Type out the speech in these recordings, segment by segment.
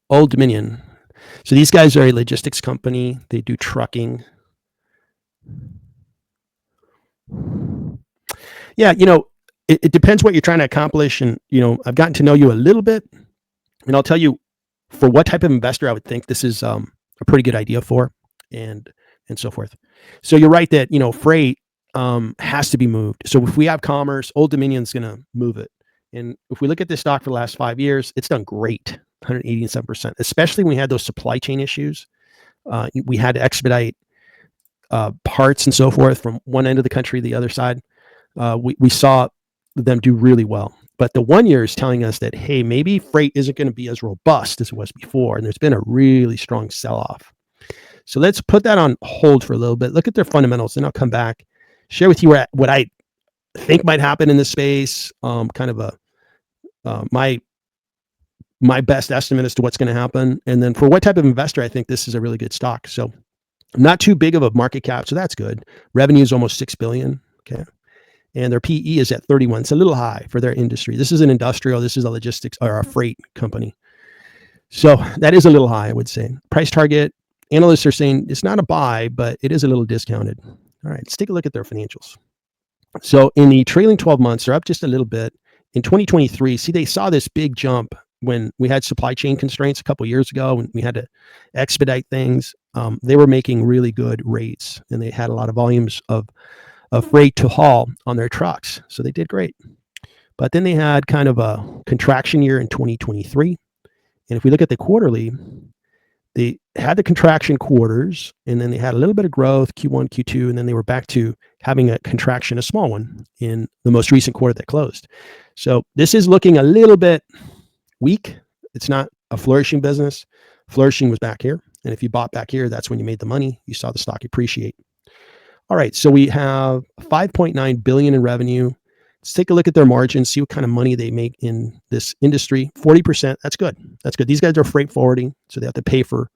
Old Dominion. So these guys are a logistics company. They do trucking. Yeah, it depends what you're trying to accomplish. And, I've gotten to know you a little bit, and I'll tell you for what type of investor I would think this is a pretty good idea for, and so forth. So you're right that, freight has to be moved. So if we have commerce, Old Dominion's going to move it. And if we look at this stock for the last 5 years, it's done great, 187%, especially when we had those supply chain issues. We had to expedite parts and so forth from one end of the country to the other side. We saw them do really well. But the 1 year is telling us that, hey, maybe freight isn't going to be as robust as it was before. And there's been a really strong sell-off. So let's put that on hold for a little bit. Look at their fundamentals, and I'll come back, share with you what I think might happen in this space. Kind of my best estimate as to what's going to happen. And then for what type of investor, I think this is a really good stock. So not too big of a market cap. So that's good. Revenue is almost $6 billion. Okay. And their PE is at 31. It's a little high for their industry. This is an industrial. This is a logistics or a freight company. So that is a little high, I would say. Price target, analysts are saying it's not a buy, but it is a little discounted. All right, let's take a look at their financials. So in the trailing 12 months, they're up just a little bit. In 2023, see, they saw this big jump when we had supply chain constraints a couple of years ago, when we had to expedite things. They were making really good rates, and they had a lot of volumes of freight to haul on their trucks. So they did great. But then they had kind of a contraction year in 2023. And if we look at the quarterly, they had the contraction quarters, and then they had a little bit of growth, Q1, Q2, and then they were back to having a contraction, a small one, in the most recent quarter that closed. So this is looking a little bit weak. It's not a flourishing business. Flourishing was back here. And if you bought back here, that's when you made the money. You saw the stock appreciate. All right, so we have $5.9 billion in revenue. Let's take a look at their margins, see what kind of money they make in this industry. 40%, that's good. That's good. These guys are freight forwarding, so they have to pay for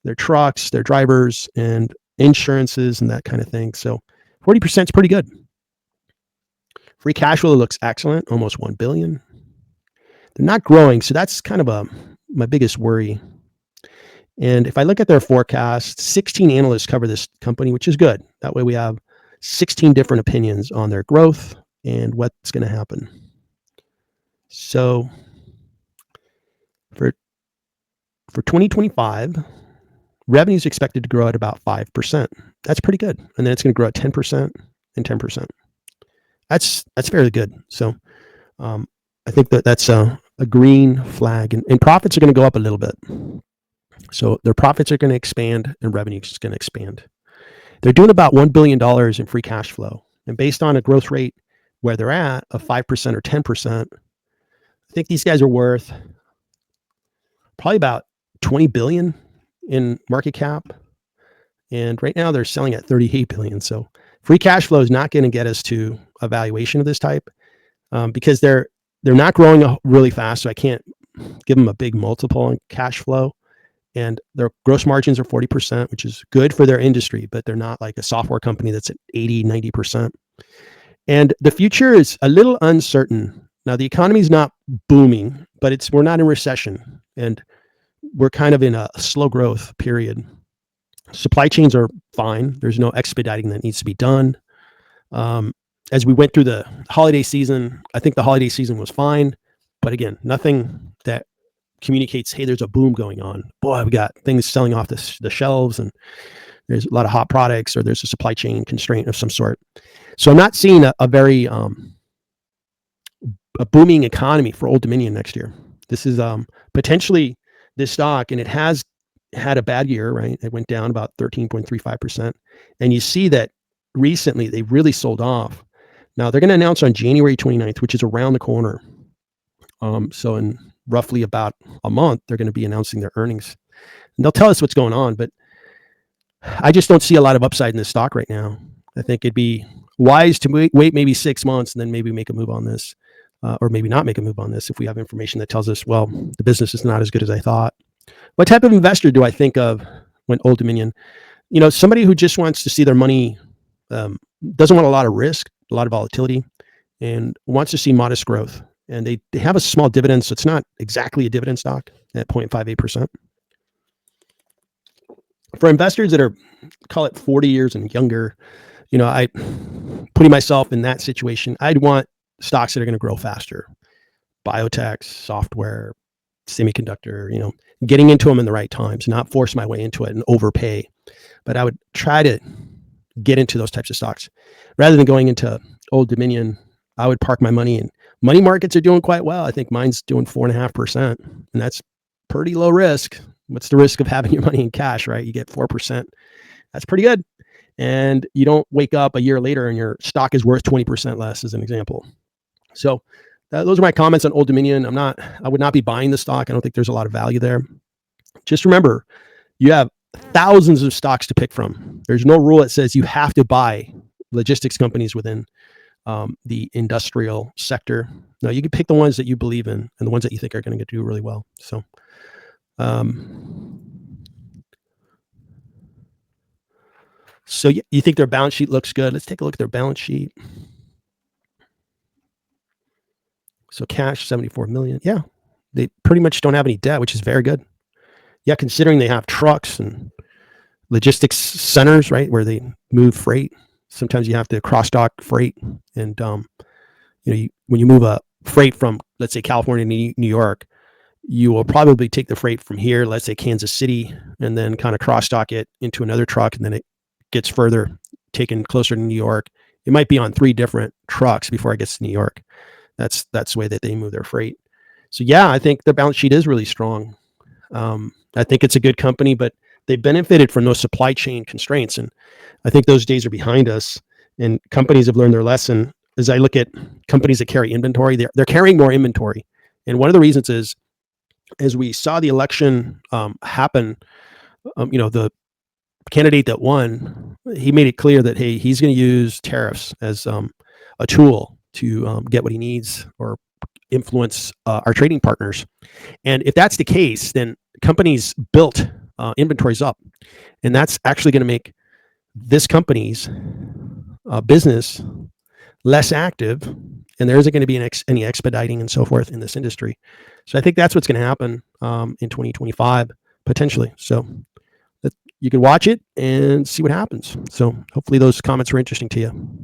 their trucks, their drivers, and insurances and that kind of thing. So 40% is pretty good. Free cash flow looks excellent, almost $1 billion. They're not growing, so that's kind of my biggest worry. And if I look at their forecast, 16 analysts cover this company, which is good. That way we have 16 different opinions on their growth and what's going to happen. So for 2025, revenue is expected to grow at about 5%. That's pretty good. And then it's going to grow at 10% and 10%. That's fairly good. So I think that's a green flag. And profits are going to go up a little bit. So their profits are going to expand and revenue is going to expand. They're doing about $1 billion in free cash flow. And based on a growth rate where they're at of 5% or 10%, I think these guys are worth probably about 20 billion in market cap. And right now they're selling at 38 billion. So free cash flow is not going to get us to a valuation of this type because they're not growing really fast. So I can't give them a big multiple on cash flow. And their gross margins are 40%, which is good for their industry, but they're not like a software company that's at 80, 90%. And the future is a little uncertain. Now, the economy is not booming, but we're not in recession, and we're kind of in a slow growth period. Supply chains are fine. There's no expediting that needs to be done. As we went through the holiday season, I think the holiday season was fine, but again, nothing that communicates, hey, there's a boom going on. Boy, we got things selling off the shelves, and there's a lot of hot products, or there's a supply chain constraint of some sort. So I'm not seeing a very a booming economy for Old Dominion next year. This is potentially this stock, and it has had a bad year, right? It went down about 13.35%. And you see that recently they really sold off. Now they're going to announce on January 29th, which is around the corner. So in roughly about a month, they're going to be announcing their earnings, and they'll tell us what's going on. But I just don't see a lot of upside in this stock right now. I think it'd be wise to wait maybe 6 months and then maybe make a move on this, or maybe not make a move on this if we have information that tells us, well, the business is not as good as I thought. What type of investor do I think of when Old Dominion? Somebody who just wants to see their money, doesn't want a lot of risk, a lot of volatility, and wants to see modest growth. And they have a small dividend, so it's not exactly a dividend stock. at 0.58%. For investors that are, call it 40 years and younger, I putting myself in that situation, I'd want stocks that are going to grow faster. Biotech, software, semiconductor, getting into them in the right times, not force my way into it and overpay. But I would try to get into those types of stocks rather than going into Old Dominion. I would park my money in money markets are doing quite well. I think mine's doing 4.5%, and that's pretty low risk. What's the risk of having your money in cash, right? You get 4%. That's pretty good. And you don't wake up a year later and your stock is worth 20% less, as an example. So those are my comments on Old Dominion. I would not be buying the stock. I don't think there's a lot of value there. Just remember, you have thousands of stocks to pick from. There's no rule that says you have to buy logistics companies within the industrial sector. No, you can pick the ones that you believe in and the ones that you think are going to do really well. So, so you think their balance sheet looks good? Let's take a look at their balance sheet. So cash, 74 million. Yeah, they pretty much don't have any debt, which is very good. Yeah, considering they have trucks and logistics centers, right, where they move freight. Sometimes you have to cross-dock freight, and when you move a freight from, let's say, California to New York, you will probably take the freight from here, let's say Kansas City, and then kind of cross-dock it into another truck, and then it gets further taken closer to New York. It might be on 3 different trucks before it gets to New York. That's the way that they move their freight. So yeah, I think their balance sheet is really strong. I think it's a good company, but they benefited from those supply chain constraints, and I think those days are behind us. And companies have learned their lesson. As I look at companies that carry inventory, they're carrying more inventory, and one of the reasons is, as we saw the election happen, the candidate that won, he made it clear that, hey, he's going to use tariffs as a tool to get what he needs or influence our trading partners. And if that's the case, then companies built inventories up, and that's actually going to make this company's business less active, and there isn't going to be any expediting and so forth in this industry. So I think that's what's going to happen in 2025 potentially. So you can watch it and see what happens. So hopefully those comments were interesting to you.